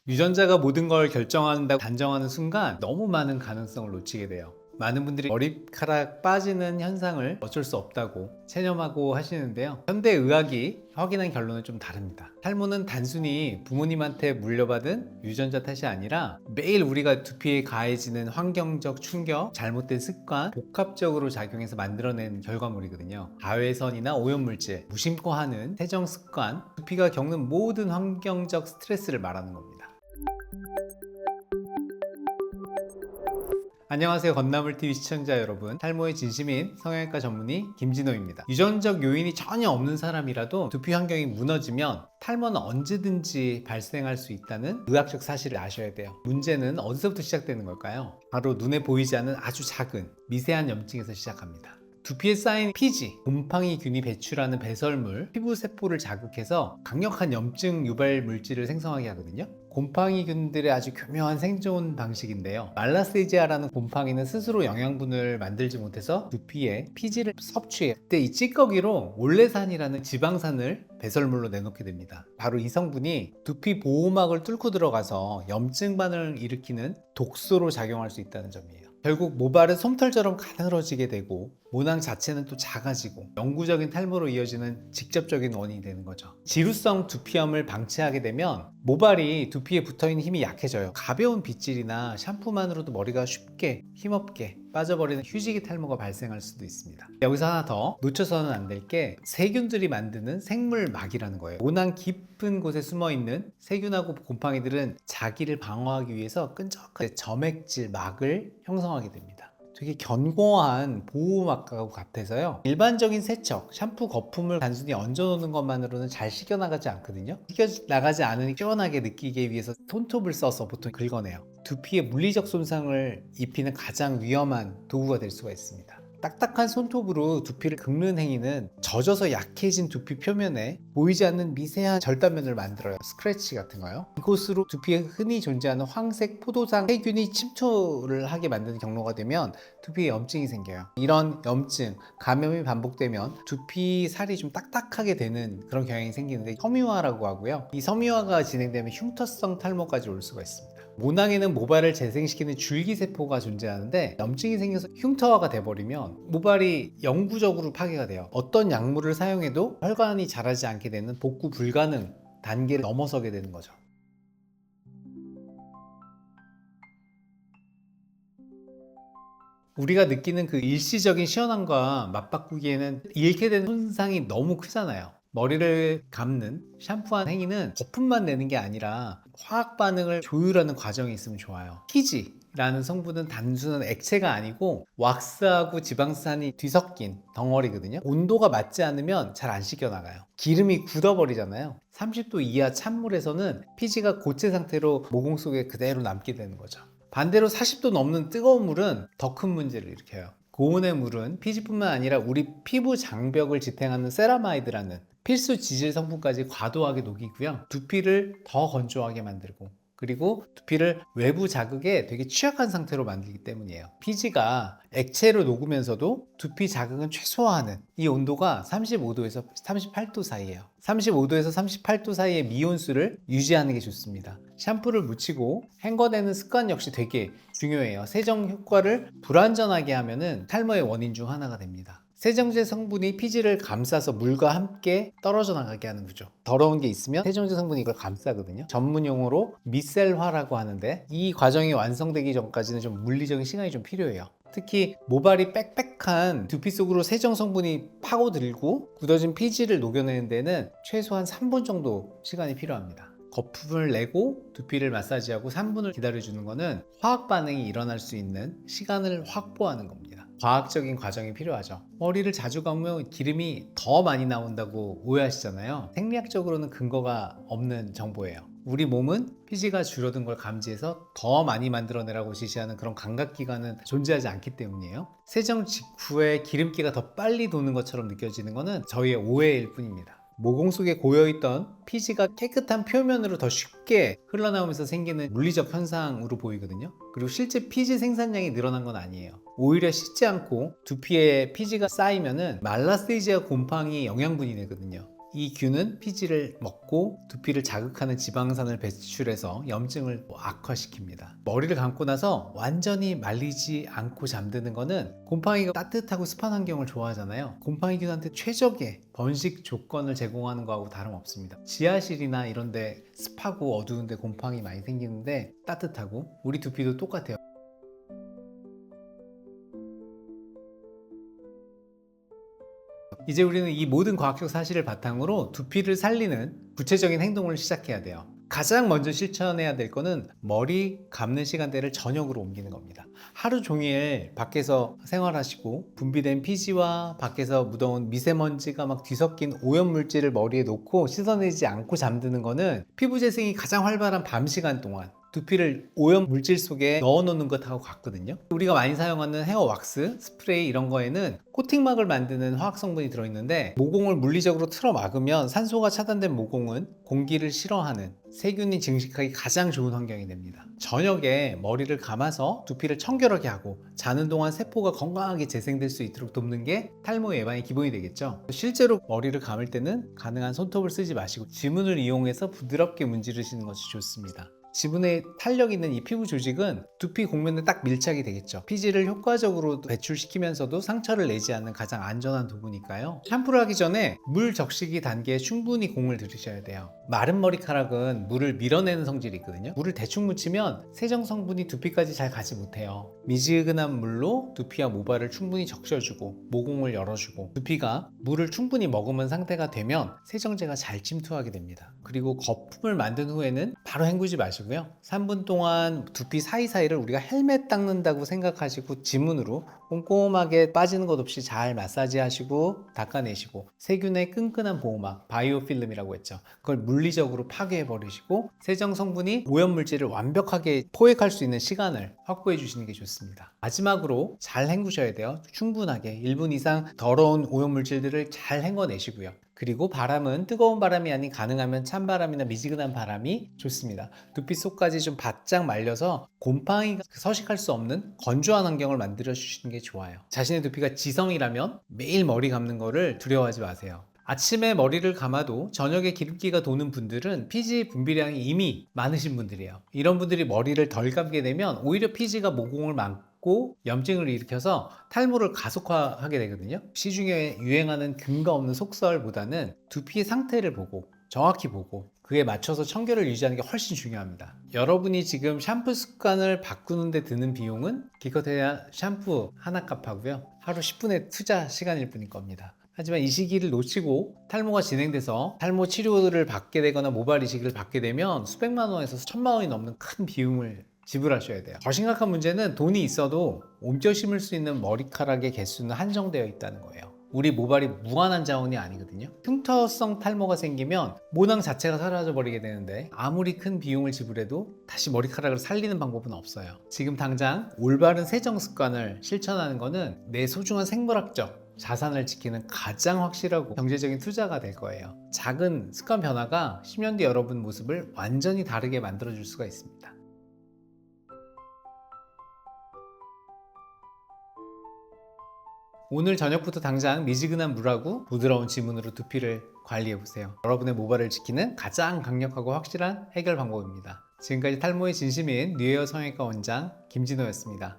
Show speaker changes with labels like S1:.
S1: 유전자가 모든 걸 결정한다고 단정하는 순간 너무 많은 가능성을 놓치게 돼요. 많은 분들이 머리카락 빠지는 현상을 어쩔 수 없다고 체념하고 하시는데요. 현대의학이 확인한 결론은 좀 다릅니다. 탈모는 단순히 부모님한테 물려받은 유전자 탓이 아니라 매일 우리가 두피에 가해지는 환경적 충격, 잘못된 습관, 복합적으로 작용해서 만들어낸 결과물이거든요. 자외선이나 오염물질, 무심코 하는 세정 습관, 두피가 겪는 모든 환경적 스트레스를 말하는 겁니다. 안녕하세요. 건나물TV 시청자 여러분, 탈모의 진심인 성형외과 전문의 김진호입니다. 유전적 요인이 전혀 없는 사람이라도 두피 환경이 무너지면 탈모는 언제든지 발생할 수 있다는 의학적 사실을 아셔야 돼요. 문제는 어디서부터 시작되는 걸까요? 바로 눈에 보이지 않는 아주 작은 미세한 염증에서 시작합니다. 두피에 쌓인 피지, 곰팡이균이 배출하는 배설물, 피부 세포를 자극해서 강력한 염증 유발 물질을 생성하게 하거든요. 곰팡이균들의 아주 교묘한 생존 방식인데요. 말라세지아라는 곰팡이는 스스로 영양분을 만들지 못해서 두피에 피지를 섭취해요. 그때 이 찌꺼기로 올레산이라는 지방산을 배설물로 내놓게 됩니다. 바로 이 성분이 두피 보호막을 뚫고 들어가서 염증 반응을 일으키는 독소로 작용할 수 있다는 점이에요. 결국 모발은 솜털처럼 가늘어지게 되고 모낭 자체는 또 작아지고 영구적인 탈모로 이어지는 직접적인 원인이 되는 거죠. 지루성 두피염을 방치하게 되면 모발이 두피에 붙어있는 힘이 약해져요. 가벼운 빗질이나 샴푸만으로도 머리가 쉽게 힘없게 빠져버리는 휴지기 탈모가 발생할 수도 있습니다. 여기서 하나 더 놓쳐서는 안 될 게 세균들이 만드는 생물막이라는 거예요. 모낭 깊은 곳에 숨어있는 세균하고 곰팡이들은 자기를 방어하기 위해서 끈적한 점액질 막을 형성하게 됩니다. 되게 견고한 보호막하고 같아서요. 일반적인 세척, 샴푸 거품을 단순히 얹어놓는 것만으로는 잘 씻겨나가지 않거든요. 씻겨나가지 않으니 시원하게 느끼기 위해서 손톱을 써서 보통 긁어내요. 두피에 물리적 손상을 입히는 가장 위험한 도구가 될 수가 있습니다. 딱딱한 손톱으로 두피를 긁는 행위는 젖어서 약해진 두피 표면에 보이지 않는 미세한 절단면을 만들어요. 스크래치 같은 거요. 이곳으로 두피에 흔히 존재하는 황색 포도상 세균이 침투를 하게 만드는 경로가 되면 두피에 염증이 생겨요. 이런 염증, 감염이 반복되면 두피 살이 좀 딱딱하게 되는 그런 경향이 생기는데 섬유화라고 하고요. 이 섬유화가 진행되면 흉터성 탈모까지 올 수가 있습니다. 모낭에는 모발을 재생시키는 줄기세포가 존재하는데 염증이 생겨서 흉터화가 돼버리면 모발이 영구적으로 파괴가 돼요. 어떤 약물을 사용해도 혈관이 자라지 않게 되는 복구 불가능 단계를 넘어서게 되는 거죠. 우리가 느끼는 그 일시적인 시원함과 맞바꾸기에는 잃게 되는 손상이 너무 크잖아요. 머리를 감는 샴푸한 행위는 거품만 내는 게 아니라 화학 반응을 조율하는 과정이 있으면 좋아요. 피지라는 성분은 단순한 액체가 아니고 왁스하고 지방산이 뒤섞인 덩어리거든요. 온도가 맞지 않으면 잘 안 씻겨나가요. 기름이 굳어버리잖아요. 30도 이하 찬물에서는 피지가 고체 상태로 모공 속에 그대로 남게 되는 거죠. 반대로 40도 넘는 뜨거운 물은 더 큰 문제를 일으켜요. 고온의 물은 피지뿐만 아니라 우리 피부 장벽을 지탱하는 세라마이드라는 필수 지질 성분까지 과도하게 녹이고요. 두피를 더 건조하게 만들고 그리고 두피를 외부 자극에 되게 취약한 상태로 만들기 때문이에요. 피지가 액체로 녹으면서도 두피 자극은 최소화하는 이 온도가 35도에서 38도 사이예요. 35도에서 38도 사이의 미온수를 유지하는 게 좋습니다. 샴푸를 묻히고 헹궈내는 습관 역시 되게 중요해요. 세정 효과를 불완전하게 하면은 탈모의 원인 중 하나가 됩니다. 세정제 성분이 피지를 감싸서 물과 함께 떨어져 나가게 하는 거죠. 더러운 게 있으면 세정제 성분이 이걸 감싸거든요. 전문 용어로 미셀화라고 하는데 이 과정이 완성되기 전까지는 좀 물리적인 시간이 좀 필요해요. 특히 모발이 빽빽한 두피 속으로 세정 성분이 파고들고 굳어진 피지를 녹여내는 데는 최소한 3분 정도 시간이 필요합니다. 거품을 내고 두피를 마사지하고 3분을 기다려주는 것은 화학 반응이 일어날 수 있는 시간을 확보하는 겁니다. 과학적인 과정이 필요하죠. 머리를 자주 감으면 기름이 더 많이 나온다고 오해하시잖아요. 생리학적으로는 근거가 없는 정보예요. 우리 몸은 피지가 줄어든 걸 감지해서 더 많이 만들어내라고 지시하는 그런 감각기관은 존재하지 않기 때문이에요. 세정 직후에 기름기가 더 빨리 도는 것처럼 느껴지는 것은 저희의 오해일 뿐입니다. 모공 속에 고여있던 피지가 깨끗한 표면으로 더 쉽게 흘러나오면서 생기는 물리적 현상으로 보이거든요. 그리고 실제 피지 생산량이 늘어난 건 아니에요. 오히려 씻지 않고 두피에 피지가 쌓이면은 말라세이지아 곰팡이 영양분이 되거든요. 이 균은 피지를 먹고 두피를 자극하는 지방산을 배출해서 염증을 악화시킵니다. 머리를 감고 나서 완전히 말리지 않고 잠드는 거는 곰팡이가 따뜻하고 습한 환경을 좋아하잖아요. 곰팡이균한테 최적의 번식 조건을 제공하는 거하고 다름없습니다. 지하실이나 이런 데 습하고 어두운 데 곰팡이 많이 생기는데 따뜻하고 우리 두피도 똑같아요. 이제 우리는 이 모든 과학적 사실을 바탕으로 두피를 살리는 구체적인 행동을 시작해야 돼요. 가장 먼저 실천해야 될 거는 머리 감는 시간대를 저녁으로 옮기는 겁니다. 하루 종일 밖에서 생활하시고 분비된 피지와 밖에서 묻어온 미세먼지가 막 뒤섞인 오염물질을 머리에 놓고 씻어내지 않고 잠드는 거는 피부 재생이 가장 활발한 밤 시간 동안 두피를 오염 물질 속에 넣어 놓는 것하고 같거든요. 우리가 많이 사용하는 헤어 왁스, 스프레이 이런 거에는 코팅막을 만드는 화학 성분이 들어있는데 모공을 물리적으로 틀어 막으면 산소가 차단된 모공은 공기를 싫어하는 세균이 증식하기 가장 좋은 환경이 됩니다. 저녁에 머리를 감아서 두피를 청결하게 하고 자는 동안 세포가 건강하게 재생될 수 있도록 돕는 게 탈모 예방의 기본이 되겠죠. 실제로 머리를 감을 때는 가능한 손톱을 쓰지 마시고 지문을 이용해서 부드럽게 문지르시는 것이 좋습니다. 지분에 탄력 있는 이 피부 조직은 두피 곡면에 딱 밀착이 되겠죠. 피지를 효과적으로 배출시키면서도 상처를 내지 않는 가장 안전한 도구니까요. 샴푸를 하기 전에 물 적시기 단계에 충분히 공을 들이셔야 돼요. 마른 머리카락은 물을 밀어내는 성질이 있거든요. 물을 대충 묻히면 세정 성분이 두피까지 잘 가지 못해요. 미지근한 물로 두피와 모발을 충분히 적셔주고 모공을 열어주고 두피가 물을 충분히 머금은 상태가 되면 세정제가 잘 침투하게 됩니다. 그리고 거품을 만든 후에는 바로 헹구지 마시고 3분 동안 두피 사이사이를 우리가 헬멧 닦는다고 생각하시고 지문으로 꼼꼼하게 빠지는 것 없이 잘 마사지 하시고 닦아내시고 세균의 끈끈한 보호막 바이오필름이라고 했죠. 그걸 물리적으로 파괴해 버리시고 세정 성분이 오염물질을 완벽하게 포획할 수 있는 시간을 확보해 주시는 게 좋습니다. 마지막으로 잘 헹구셔야 돼요. 충분하게 1분 이상 더러운 오염물질들을 잘 헹궈내시고요. 그리고 바람은 뜨거운 바람이 아닌 가능하면 찬바람이나 미지근한 바람이 좋습니다. 두피 속까지 좀 바짝 말려서 곰팡이가 서식할 수 없는 건조한 환경을 만들어 주시는 게 좋아요. 자신의 두피가 지성이라면 매일 머리 감는 거를 두려워하지 마세요. 아침에 머리를 감아도 저녁에 기름기가 도는 분들은 피지 분비량이 이미 많으신 분들이에요. 이런 분들이 머리를 덜 감게 되면 오히려 피지가 모공을 막고 염증을 일으켜서 탈모를 가속화하게 되거든요. 시중에 유행하는 근거 없는 속설보다는 두피의 상태를 보고 정확히 보고 그에 맞춰서 청결을 유지하는 게 훨씬 중요합니다. 여러분이 지금 샴푸 습관을 바꾸는데 드는 비용은 기껏해야 샴푸 하나 값하고요. 하루 10분의 투자 시간일 뿐일 겁니다. 하지만 이 시기를 놓치고 탈모가 진행돼서 탈모 치료를 받게 되거나 모발 이식을 받게 되면 수백만 원에서 천만 원이 넘는 큰 비용을 지불하셔야 돼요. 더 심각한 문제는 돈이 있어도 옮겨 심을 수 있는 머리카락의 개수는 한정되어 있다는 거예요. 우리 모발이 무한한 자원이 아니거든요. 흉터성 탈모가 생기면 모낭 자체가 사라져 버리게 되는데 아무리 큰 비용을 지불해도 다시 머리카락을 살리는 방법은 없어요. 지금 당장 올바른 세정 습관을 실천하는 거는 내 소중한 생물학적 자산을 지키는 가장 확실하고 경제적인 투자가 될 거예요. 작은 습관 변화가 10년 뒤 여러분 모습을 완전히 다르게 만들어줄 수가 있습니다. 오늘 저녁부터 당장 미지근한 물하고 부드러운 지문으로 두피를 관리해보세요. 여러분의 모발을 지키는 가장 강력하고 확실한 해결 방법입니다. 지금까지 탈모의 진심인 뉴에어 성형외과 원장 김진호였습니다.